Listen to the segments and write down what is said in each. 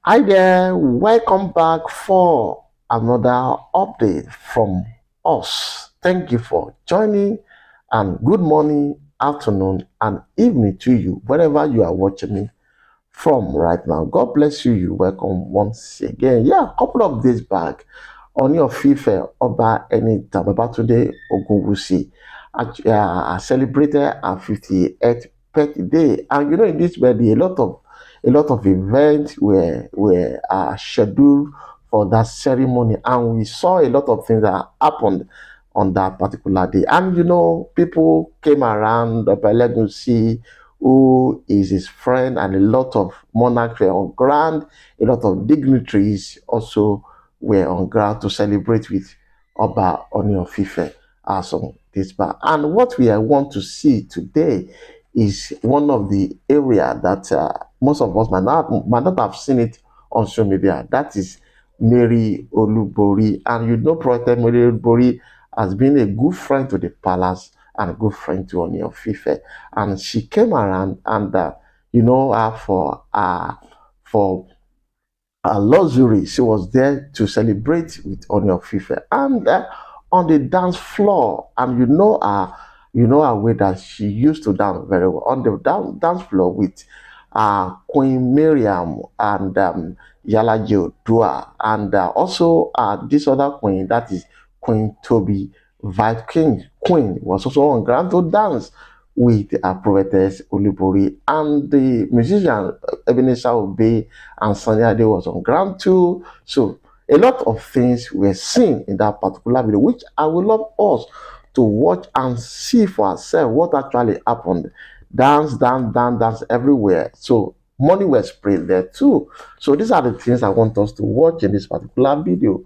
Hi there, welcome back for another update from us. Thank you for joining, and good morning, afternoon, and evening to you, wherever you are watching me from right now. God bless you. You welcome once again. Yeah, a couple of days back on your FIFA Oba Babatunde Ogunwusi celebrated her 58th birthday, and in this birthday, a lot of events were scheduled for that ceremony, and we saw a lot of things that happened on that particular day. And people came around the Legacy, who is his friend, and a lot of monarchs were on ground, a lot of dignitaries also were on ground to celebrate with Oba Oni of Ife as on this bar. And what we want to see today is one of the area that most of us might not have seen it on social media. That is Mary Olubori. And Prophet Mary Olubori has been a good friend to the palace and a good friend to Oni of Ife. And she came around and for luxury. She was there to celebrate with Oni of Ife. And on the dance floor, and her way that she used to dance very well on the dance floor with Queen Mariam and Yala Dua, and also this other queen, that is Queen Tobi King Queen, was also on ground to dance with Prophetess Olubori, and the musician Ebenezer Obey and Sunny Ade was on ground too. So a lot of things were seen in that particular video, which I would love us to watch and see for ourselves what actually happened. Dance everywhere. So money was sprayed there too. So these are the things I want us to watch in this particular video.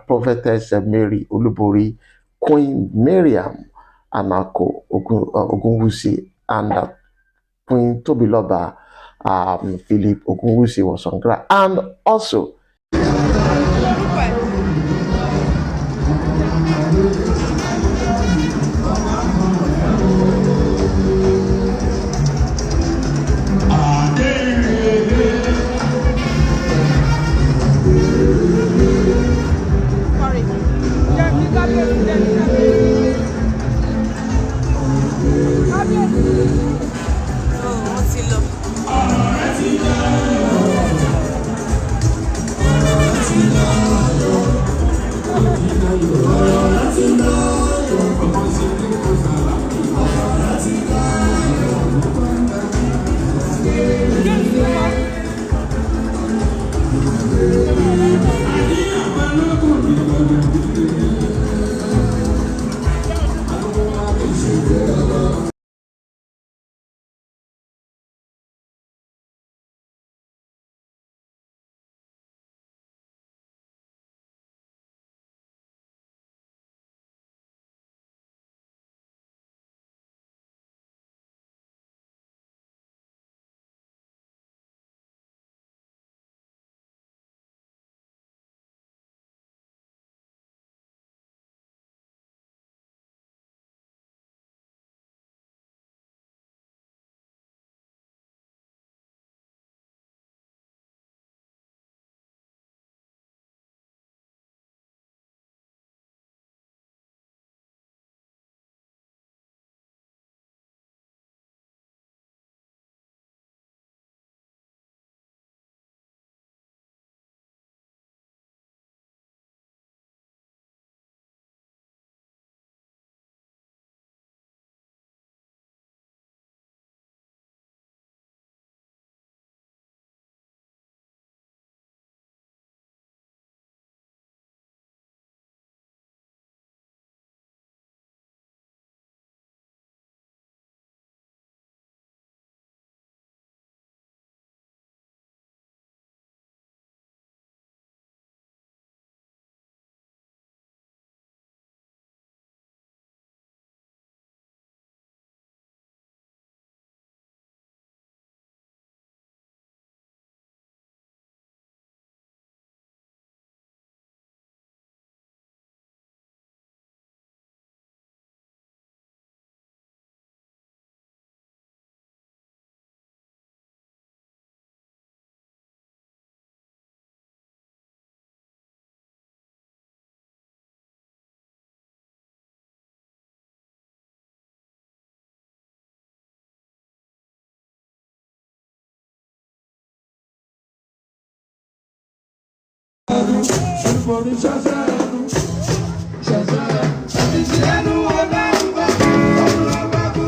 Prophetess Mary Olubori, Queen Mariam Ogunwusi, and Queen Tobiloba Philip Ogunwusi was on ground. And also, Olubori ṣẹṣẹ ẹnu ṣẹṣẹ ẹni tí ẹnu ọba ọba ọdún ọba kú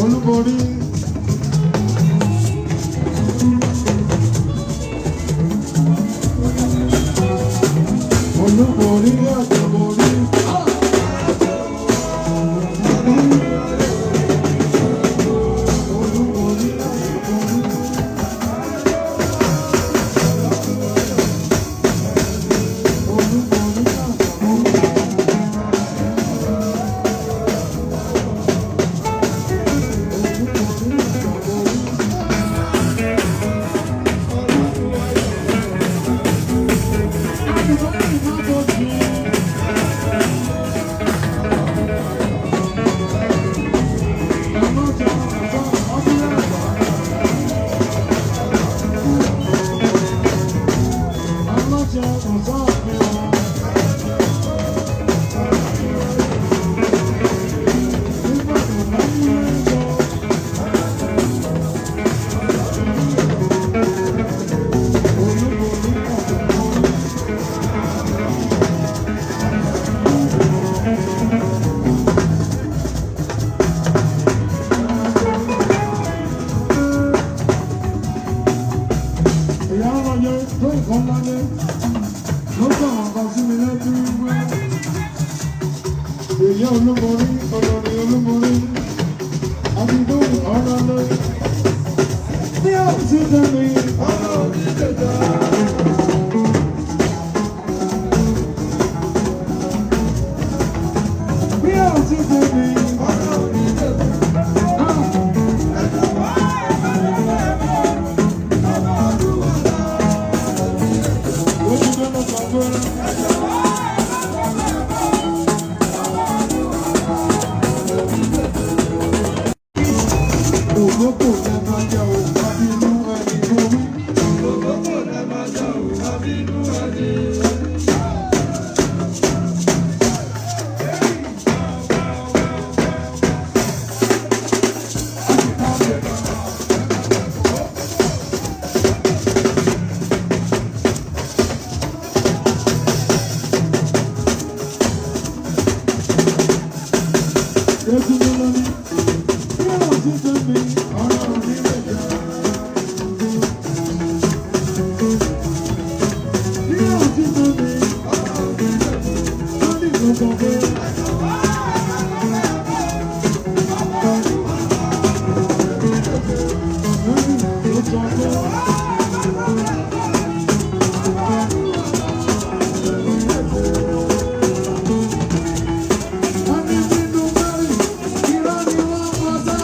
Olubori, Olubori, Olubori. Èyí Olúborí, olórí Olúborí, àdìgbò ọ̀rọ̀ lórí. Bí ó ti tẹ̀lé ọ̀rọ̀ onídẹ̀dá. Bí ó ti tẹ̀lé ọ̀rọ̀ onídẹ̀dá. Ògbókò lẹ máa jẹ òun abínú ẹni tó wí. Ògbókò lẹ máa jẹ òun abínú ẹni. Jésù ló lọ ní. Bí àwọn ti tẹ̀ mí, ọ̀rọ̀ mi lè jà. Bí àwọn ti tẹ̀ mí, ọ̀rọ̀ mi lè jà. Lórí gbogbo pé. Lórí gbogbo pé. Àmì nínú mẹ́rin, irọ́ ni wọ́n mọ̀ sá.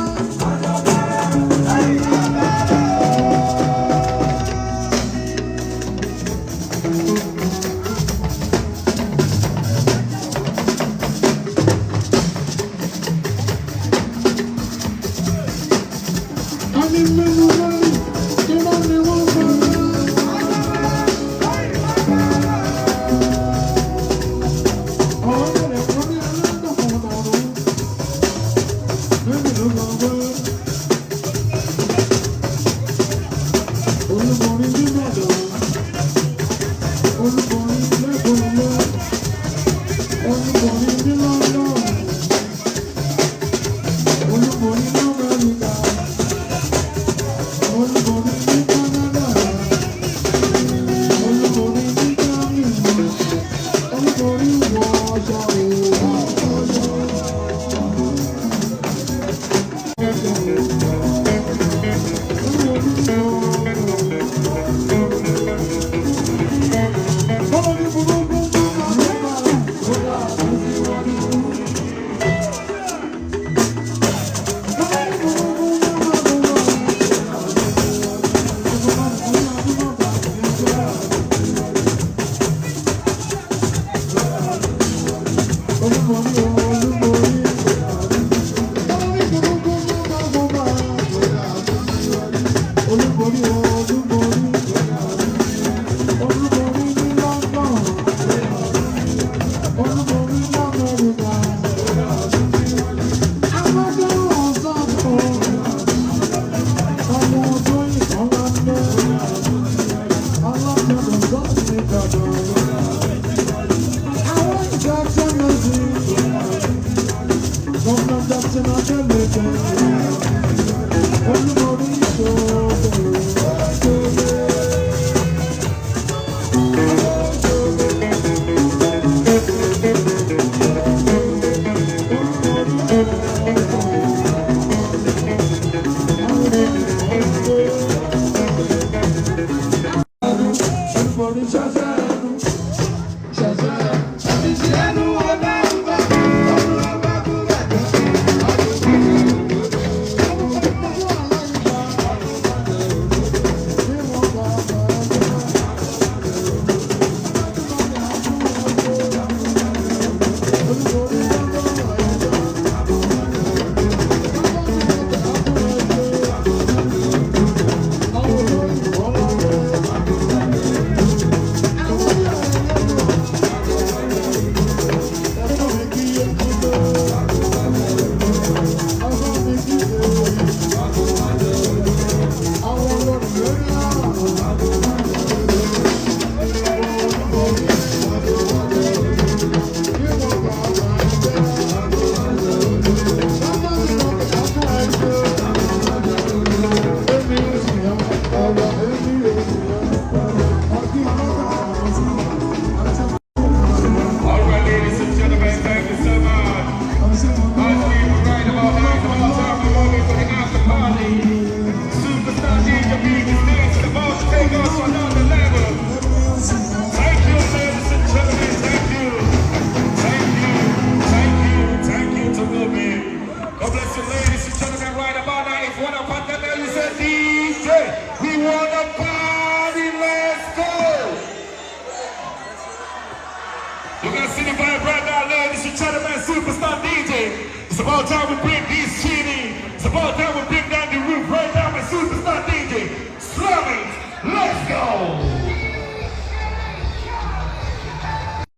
Superstar DJ. It's about time we bring these CD. It's about time we bring down the roof right now with Superstar DJ. Slam it. Let's go.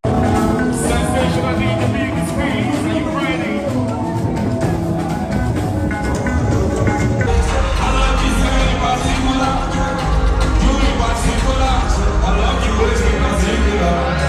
Sensational DJ being the screen. Are you ready? I love you, say, particular. You in particular. I love you, in particular.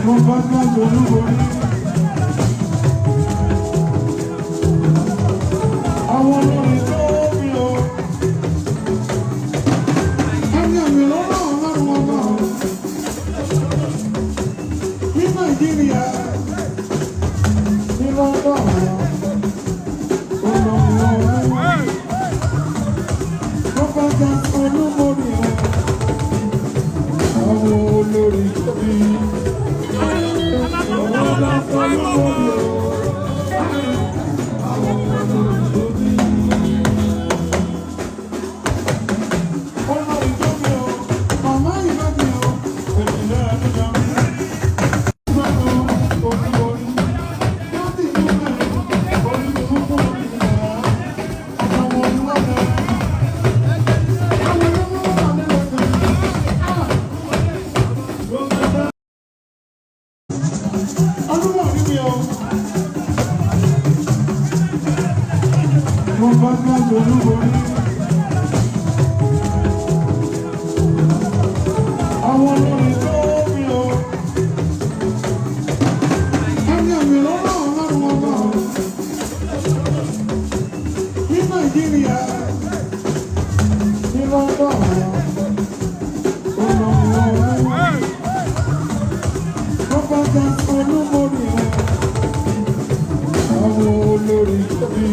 Prophetess Olubori. Àwọn olórin tó bí o. Ẹni àmì lọ́wọ́ ọlọ́run ọba o. Ní Nàìjíríà, ní lọ́dọ̀ àwọn olórin ọ̀hún. Prophetess Olubori o. Àwọn olórin tó bí o. Olubori o. Prophetess Olubori. Àwọn olórin tó mi o. Ẹni àmì lọ́wọ́ ọlọ́run ọba. Ní Nàìjíríà, ní London, Prophetess Olubori. Àwọn olórin tó mi.